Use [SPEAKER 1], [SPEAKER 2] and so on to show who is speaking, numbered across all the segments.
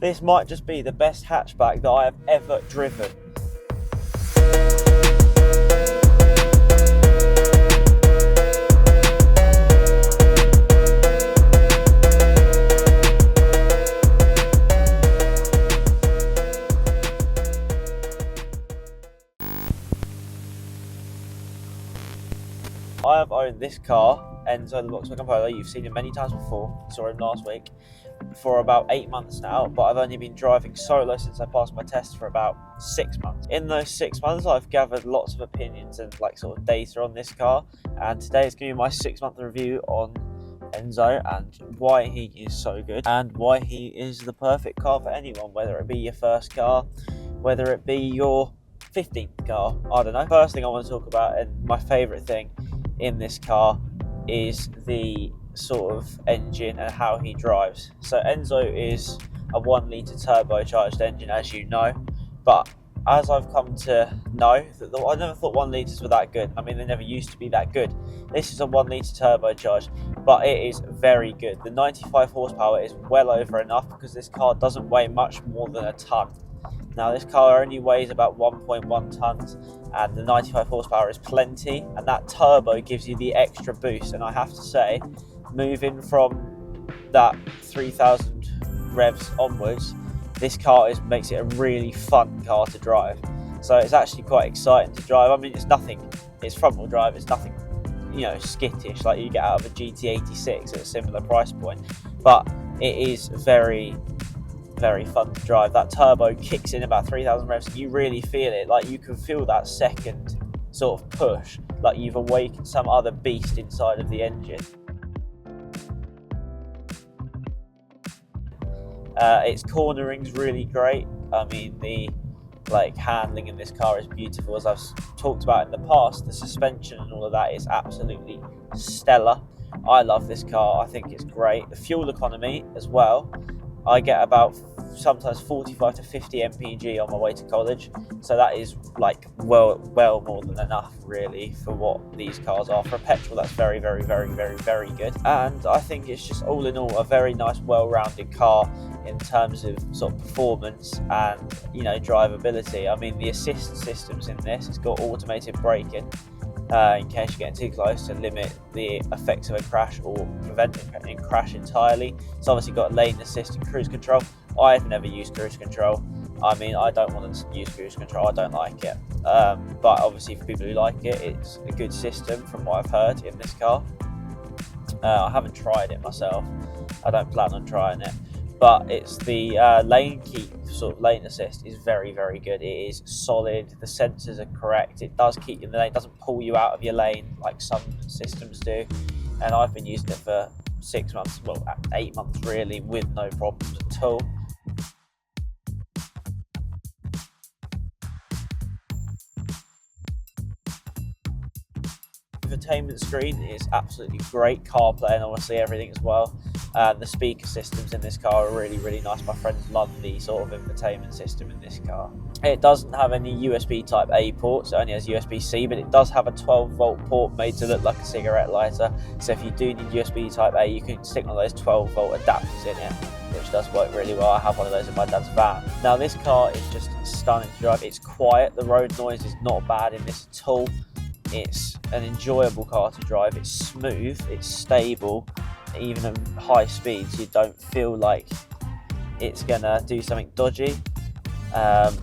[SPEAKER 1] This might just be the best hatchback that I have ever driven. I have owned this car, Enzo the Volkswagen Polo. You've seen him many times before, saw him last week, for about 8 months now, but I've only been driving solo since I passed my test for about 6 months. In those 6 months, I've gathered lots of opinions and sort of data on this car, and today is going to be my 6-month review on Enzo and why he is so good and why he is the perfect car for anyone, whether it be your first car, whether it be your 15th car, I don't know. First thing I want to talk about, and my favourite thing in this car, is the sort of engine and how he drives. So Enzo is a 1 litre turbocharged engine, as you know, but as I've come to know, I never thought 1 litres were that good. I mean, they never used to be that good. This is a 1 litre turbocharged, but it is very good. The 95 horsepower is well over enough because this car doesn't weigh much more than a tonne. Now this car only weighs about 1.1 tonnes and the 95 horsepower is plenty, and that turbo gives you the extra boost. And I have to say, moving from that 3,000 revs onwards, this car makes it a really fun car to drive. So it's actually quite exciting to drive. I mean, it's front wheel drive, it's nothing, skittish like you get out of a GT86 at a similar price point, but it is very fun to drive. That turbo kicks in about 3,000 revs and you really feel it. Like, you can feel that second sort of push, like you've awakened some other beast inside of the engine. Its cornering's really great. I mean, the handling in this car is beautiful. As I've talked about in the past, the suspension and all of that is absolutely stellar. I love this car. I think it's great. The fuel economy as well. I get about sometimes 45 to 50 mpg on my way to college, so that is well more than enough really for what these cars are. For a petrol, that's very good, and I think it's just all in all a very nice, well-rounded car in terms of sort of performance and drivability. I mean, the assist systems in this, it's got automated braking in case you're getting too close to limit the effects of a crash or prevent a crash entirely. It's obviously got lane assist and cruise control. I've never used cruise control. I mean, I don't want to use cruise control, I don't like it. But obviously for people who like it, it's a good system from what I've heard in this car. I haven't tried it myself. I don't plan on trying it. But it's the lane assist is very good. It is solid. The sensors are correct. It does keep you in the lane. It doesn't pull you out of your lane like some systems do. And I've been using it for 6 months, well, 8 months really, with no problems at all. Infotainment screen is absolutely great. CarPlay and obviously everything as well. The speaker systems in this car are really nice. My friends love the sort of infotainment system in this car. It doesn't have any USB type A ports, it only has USB-C, but it does have a 12-volt port made to look like a cigarette lighter. So if you do need USB type A, you can stick one of those 12-volt adapters in it, which does work really well. I have one of those in my dad's van. Now this car is just stunning to drive. It's quiet, the road noise is not bad in this at all. It's an enjoyable car to drive. It's smooth, it's stable. Even at high speeds, you don't feel like it's gonna do something dodgy. It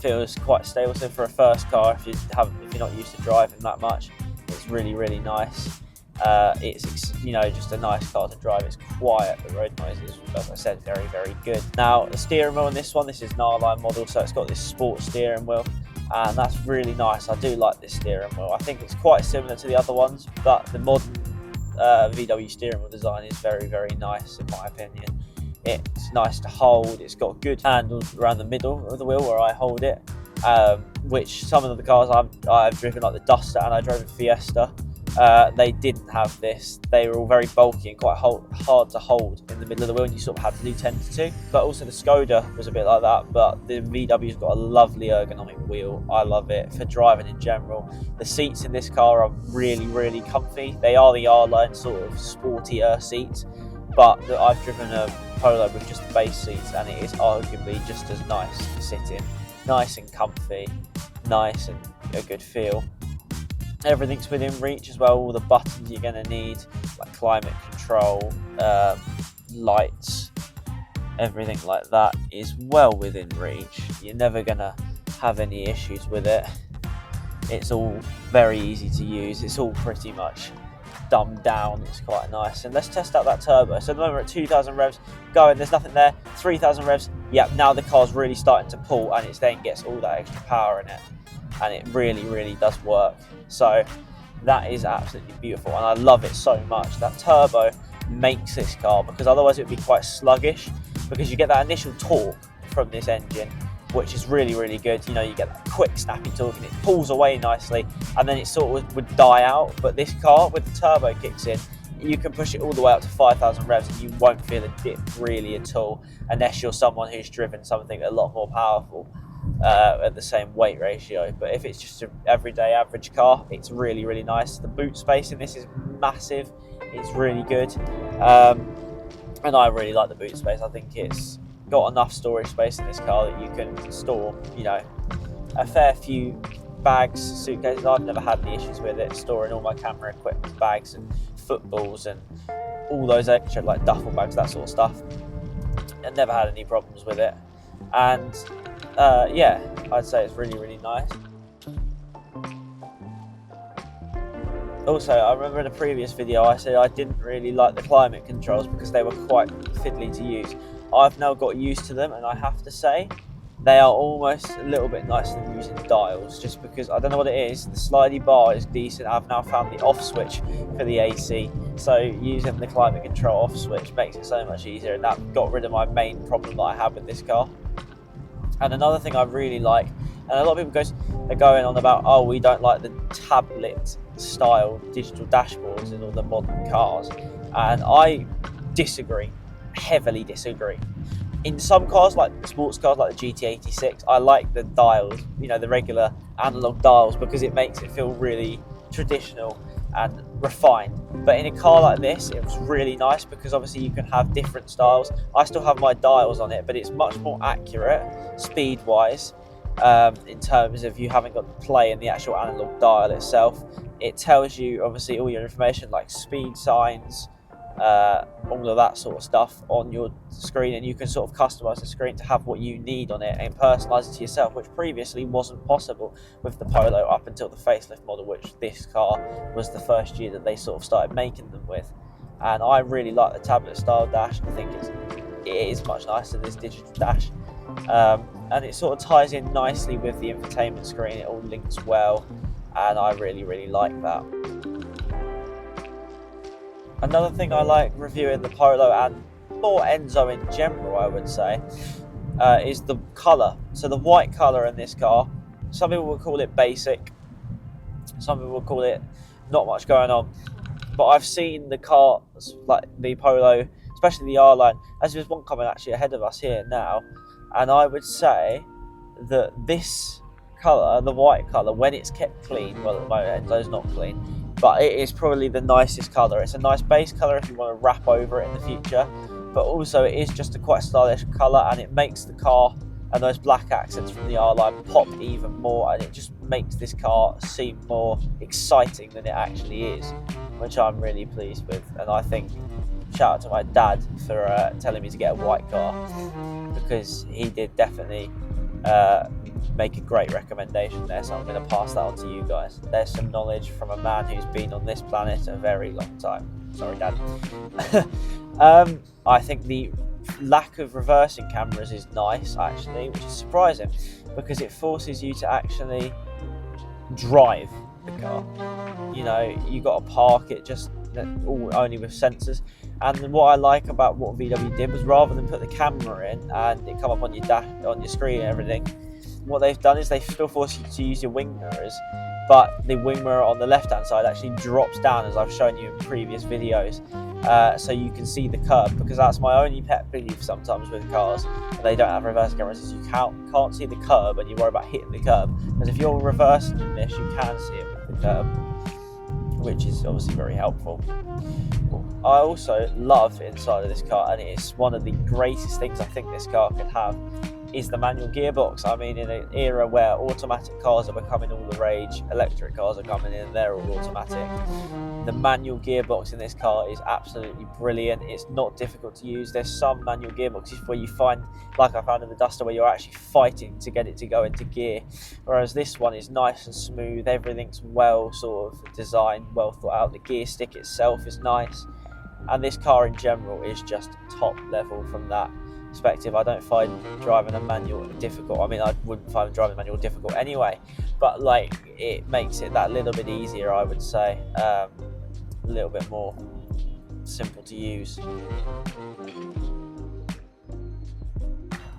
[SPEAKER 1] feels quite stable. So for a first car, if you're not used to driving that much, it's really nice. It's just a nice car to drive. It's quiet. The road noise is, as I said, very good. Now the steering wheel on this one, this is an R Line model, so it's got this sport steering wheel, and that's really nice. I do like this steering wheel. I think it's quite similar to the other ones, but the modern VW steering wheel design is very nice in my opinion. It's nice to hold. It's got good handles around the middle of the wheel where I hold it, which some of the cars I've driven, like the Duster and I drove a Fiesta, they didn't have this. They were all very bulky and quite hard to hold in the middle of the wheel, and you sort of had to do 10 to 2. But also the Skoda was a bit like that, but the VW's got a lovely ergonomic wheel. I love it for driving in general. The seats in this car are really comfy. They are the R Line sort of sportier seats, but I've driven a Polo with just the base seats, and it is arguably just as nice to sit in, nice and comfy, nice and a good feel. Everything's within reach as well. All the buttons you're going to need, like climate control, lights, everything like that is well within reach. You're never going to have any issues with it. It's all very easy to use. It's all pretty much dumbed down. It's quite nice. And let's test out that turbo. So at the moment we're at 2,000 revs going, there's nothing there. 3,000 revs, yep, now the car's really starting to pull, and it then gets all that extra power in it, and it really does work. So that is absolutely beautiful, and I love it so much. That turbo makes this car, because otherwise it would be quite sluggish, because you get that initial torque from this engine, which is really good. You know, you get that quick snappy torque, and it pulls away nicely, and then it sort of would die out. But this car, with the turbo kicks in, you can push it all the way up to 5,000 revs, and you won't feel a dip really at all, unless you're someone who's driven something a lot more powerful at the same weight ratio. But if it's just an everyday average car, it's really nice. The boot space in this is massive. It's really good, and I really like the boot space. I think it's got enough storage space in this car that you can store, you know, a fair few bags, suitcases. I've never had any issues with it, storing all my camera equipment, bags and footballs and all those extra like duffel bags, that sort of stuff. I've never had any problems with it, and yeah, I'd say it's really nice. Also, I remember in a previous video I said I didn't really like the climate controls because they were quite fiddly to use. I've now got used to them, and I have to say they are almost a little bit nicer than using dials, just because I don't know what it is. The slidey bar is decent. I've now found the off switch for the AC, so using the climate control off switch makes it so much easier, and that got rid of my main problem that I have with this car. And another thing I really like, and a lot of people they're going on about, oh, we don't like the tablet style digital dashboards in all the modern cars, and I disagree, heavily disagree. In some cars, like sports cars like the GT86, I like the dials, you know, the regular analog dials, because it makes it feel really traditional and refined. But in a car like this, it was really nice because obviously you can have different styles. I still have my dials on it, but it's much more accurate speed wise, in terms of you haven't got to play in the actual analog dial itself. It tells you obviously all your information like speed signs, all of that sort of stuff on your screen, and you can sort of customize the screen to have what you need on it and personalize it to yourself, which previously wasn't possible with the Polo up until the facelift model, which this car was the first year that they sort of started making them with. And I really like the tablet style dash. I think it is much nicer than this digital dash, and it sort of ties in nicely with the infotainment screen. It all links well, and I really like that. Another thing I like reviewing the Polo, and more Enzo in general, I would say, is the colour. So the white colour in this car, some people will call it basic, some people will call it not much going on, but I've seen the cars like the Polo, especially the R Line, as there's one coming actually ahead of us here now, and I would say that this colour, the white colour, when it's kept clean, well at the moment Enzo's not clean, but it is probably the nicest colour. It's a nice base colour if you want to wrap over it in the future, but also it is just a quite stylish colour, and it makes the car and those black accents from the R Line pop even more, and it just makes this car seem more exciting than it actually is, which I'm really pleased with. And I think shout out to my dad for telling me to get a white car, because he did definitely make a great recommendation there, so I'm going to pass that on to you guys. There's some knowledge from a man who's been on this planet a very long time. Sorry, Dad. I think the lack of reversing cameras is nice, actually, which is surprising, because it forces you to actually drive the car. You know, you got to park it just only with sensors. And what I like about what VW did was, rather than put the camera in and it come up on your dash, on your screen and everything, what they've done is they still force you to use your wing mirrors, but the wing mirror on the left hand side actually drops down, as I've shown you in previous videos, so you can see the curb, because that's my only pet peeve sometimes with cars, and they don't have reverse cameras, is you can't see the curb and you worry about hitting the curb, because if you're reversing in this, you can see it with the curb, which is obviously very helpful. I also love inside of this car, and it's one of the greatest things I think this car could have, is the manual gearbox. I mean, in an era where automatic cars are becoming all the rage, electric cars are coming in, they're all automatic. The manual gearbox in this car is absolutely brilliant. It's not difficult to use. There's some manual gearboxes where you find, like I found in the Duster, where you're actually fighting to get it to go into gear, whereas this one is nice and smooth. Everything's well sort of designed, well thought out. The gear stick itself is nice, and this car in general is just top level from that perspective. I don't find driving a manual difficult. I mean, I wouldn't find driving a manual difficult anyway, but like, it makes it that little bit easier, I would say. A little bit more simple to use.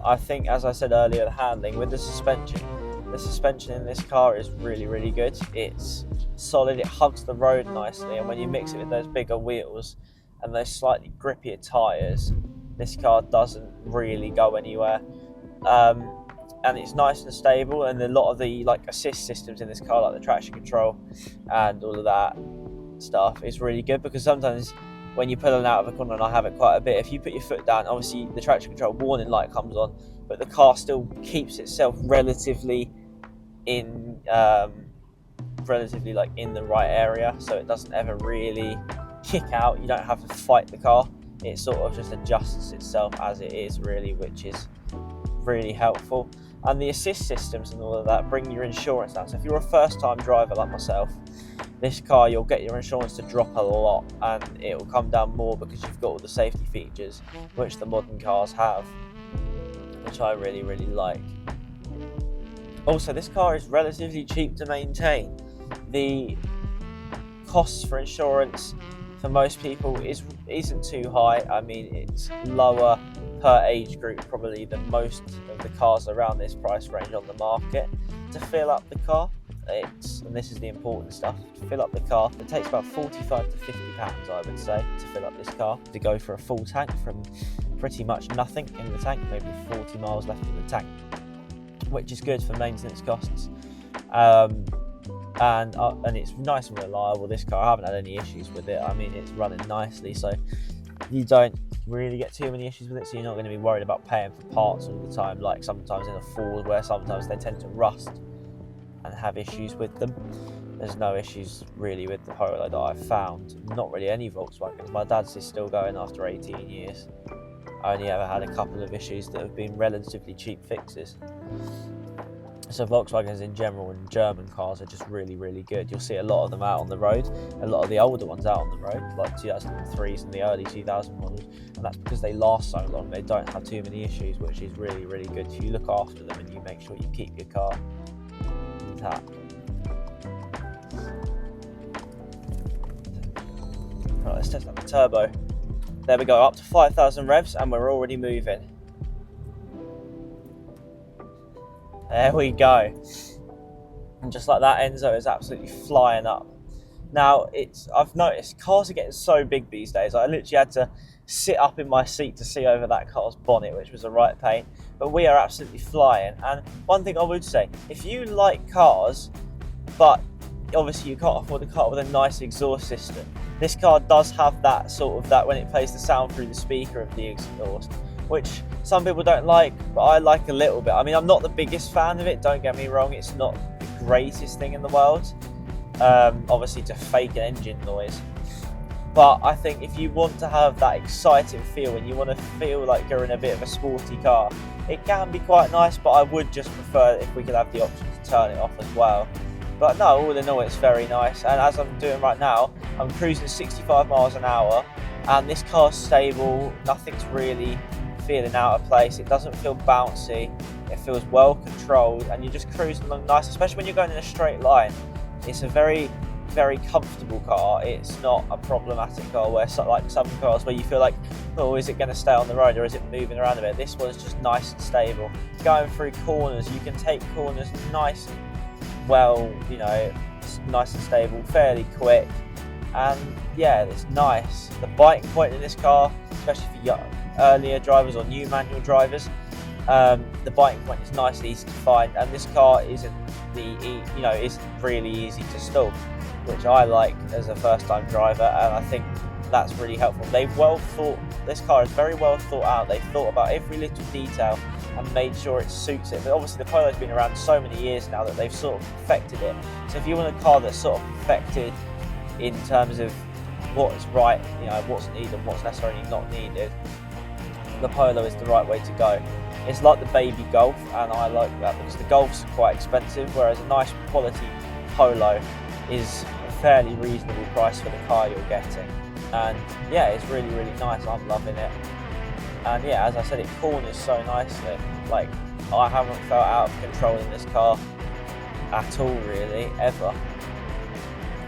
[SPEAKER 1] I think, as I said earlier, the handling with the suspension in this car is really, really good. It's solid, it hugs the road nicely, and when you mix it with those bigger wheels and those slightly grippier tyres, this car doesn't really go anywhere. And it's nice and stable, and a lot of the like assist systems in this car, like the traction control and all of that stuff, is really good, because sometimes when you're pulling out of a corner, and I have it quite a bit, if you put your foot down, obviously the traction control warning light comes on, but the car still keeps itself relatively like in the right area, so it doesn't ever really kick out. You don't have to fight the car. It sort of just adjusts itself as it is, really, which is really helpful. And the assist systems and all of that bring your insurance down. So if you're a first time driver like myself, this car, you'll get your insurance to drop a lot, and it will come down more because you've got all the safety features which the modern cars have, which I really, really like. Also, this car is relatively cheap to maintain. The costs for insurance for most people isn't too high. I mean, it's lower per age group probably than most of the cars around this price range on the market. To fill up the car, and this is the important stuff, to fill up the car, it takes about 45 to 50 pounds, I would say, to fill up this car. To go for a full tank from pretty much nothing in the tank, maybe 40 miles left in the tank, which is good for maintenance costs. And it's nice and reliable, this car. I haven't had any issues with it. I mean, it's running nicely, so you don't really get too many issues with it, so you're not going to be worried about paying for parts all the time, like sometimes in a Ford, where sometimes they tend to rust and have issues with them. There's no issues really with the Polo that I've found. Not really any Volkswagens. My dad's is still going after 18 years. I only ever had a couple of issues that have been relatively cheap fixes. So Volkswagens in general and German cars are just really, really good. You'll see a lot of them out on the road, a lot of the older ones out on the road, like 2003s and the early 2000 models, and that's because they last so long. They don't have too many issues, which is really, really good. If you look after them and you make sure you keep your car intact. Right, let's test out the turbo. There we go, up to 5,000 revs, and we're already moving. There we go. And just like that, Enzo is absolutely flying up. Now, I've noticed cars are getting so big these days. I literally had to sit up in my seat to see over that car's bonnet, which was a right pain. But we are absolutely flying. And one thing I would say, if you like cars, but obviously you can't afford a car with a nice exhaust system, this car does have that sort of, that when it plays the sound through the speaker of the exhaust, which some people don't like, but I like a little bit. I mean, I'm not the biggest fan of it, don't get me wrong, it's not the greatest thing in the world, obviously to fake an engine noise, but I think if you want to have that exciting feel and you want to feel like you're in a bit of a sporty car, it can be quite nice, but I would just prefer if we could have the option to turn it off as well. But no, all in all, it's very nice, and as I'm doing right now, I'm cruising 65 miles an hour, and this car's stable, nothing's really feeling out of place, it doesn't feel bouncy, it feels well controlled, and you're just cruising along nice, especially when you're going in a straight line. It's a very, very comfortable car. It's not a problematic car where, like some cars where you feel like, oh, is it going to stay on the road or is it moving around a bit? This one's just nice and stable. Going through corners, you can take corners nice and well, you know, it's nice and stable, fairly quick, and yeah, it's nice. The biting point in this car, especially for earlier drivers or new manual drivers, the biting point is nice and easy to find, and this car isn't really easy to stall, which I like as a first time driver, and I think that's really helpful. This car is very well thought out. They've thought about every little detail and made sure it suits it. But obviously the Polo's been around so many years now that they've sort of perfected it. So if you want a car that's sort of perfected in terms of what's right, what's needed and what's necessarily not needed, the Polo is the right way to go. It's like the baby Golf, and I like that because the Golf's quite expensive, whereas a nice quality Polo is a fairly reasonable price for the car you're getting. And yeah, it's really, really nice. I'm loving it. And yeah, as I said, it corners so nicely. Like, I haven't felt out of control in this car at all, really, ever.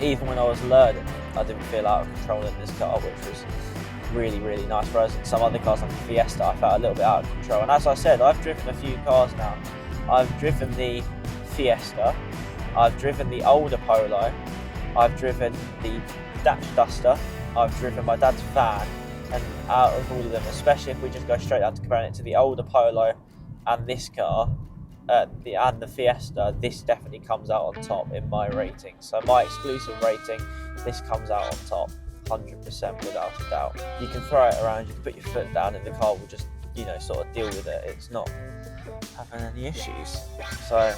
[SPEAKER 1] Even when I was learning, I didn't feel out of control in this car, which was really, really nice. Whereas in some other cars like the Fiesta, I felt a little bit out of control. And as I said, I've driven a few cars now. I've driven the Fiesta, I've driven the older Polo, I've driven the Dash Duster, I've driven my dad's van, and out of all of them, especially if we just go straight down to comparing it to the older Polo and this car, and the Fiesta, this definitely comes out on top in my rating. So my exclusive rating, this comes out on top, 100% without a doubt. You can throw it around, you can put your foot down, and the car will just, sort of deal with it. It's not having any issues. So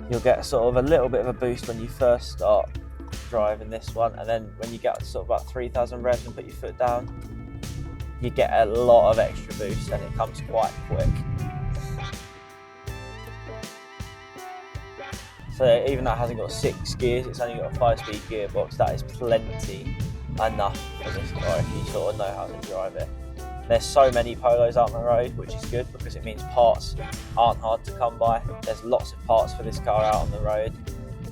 [SPEAKER 1] you'll get sort of a little bit of a boost when you first start driving this one, and then when you get to sort of about 3,000 revs and put your foot down, you get a lot of extra boost, and it comes quite quick. So even though it hasn't got 6 gears, it's only got a 5-speed gearbox. That is plenty enough for this car if you sort of know how to drive it. There's so many Polos out on the road, which is good because it means parts aren't hard to come by. There's lots of parts for this car out on the road,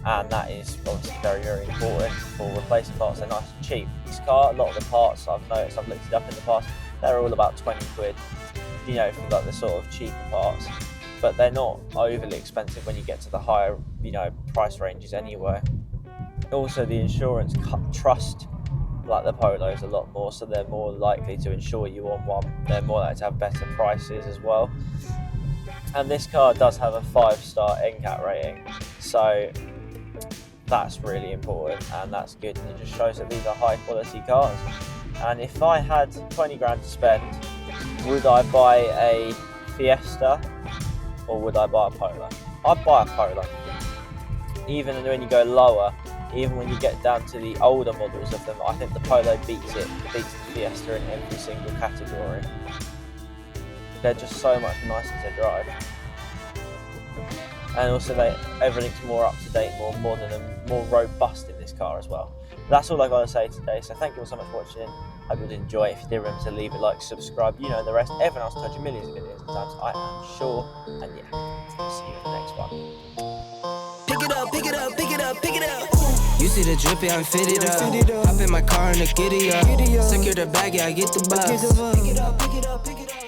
[SPEAKER 1] and that is obviously very, very important for replacing parts. They're nice and cheap. This car, a lot of the parts I've noticed, I've looked it up in the past, they're all about 20 quid, for like the sort of cheaper parts. But they're not overly expensive when you get to the higher, price ranges anyway. Also, the insurance trust like the Polos a lot more, so they're more likely to insure you on one. They're more likely to have better prices as well. And this car does have a 5-star NCAT rating, so that's really important, and that's good. And it just shows that these are high quality cars. And if I had 20 grand to spend, would I buy a Fiesta or would I buy a Polo? I'd buy a Polo. Even when you go lower, even when you get down to the older models of them, I think the Polo beats the Fiesta in every single category. They're just so much nicer to drive. And also everything's more up to date, more modern and more robust in this car as well. That's all I got to say today, so thank you all so much for watching. I hope you enjoy it. If you did, remember to leave a like, subscribe, the rest. Everyone else touching millions of videos sometimes, I am sure. And yeah, see you in the next one.
[SPEAKER 2] Pick it up, pick it up, pick it up, pick it up. You see the drippy, I'm fitted up. Hop in my car and the giddy up. Secure the bag, yeah, I get the bus. Pick it up, pick it up, pick it up.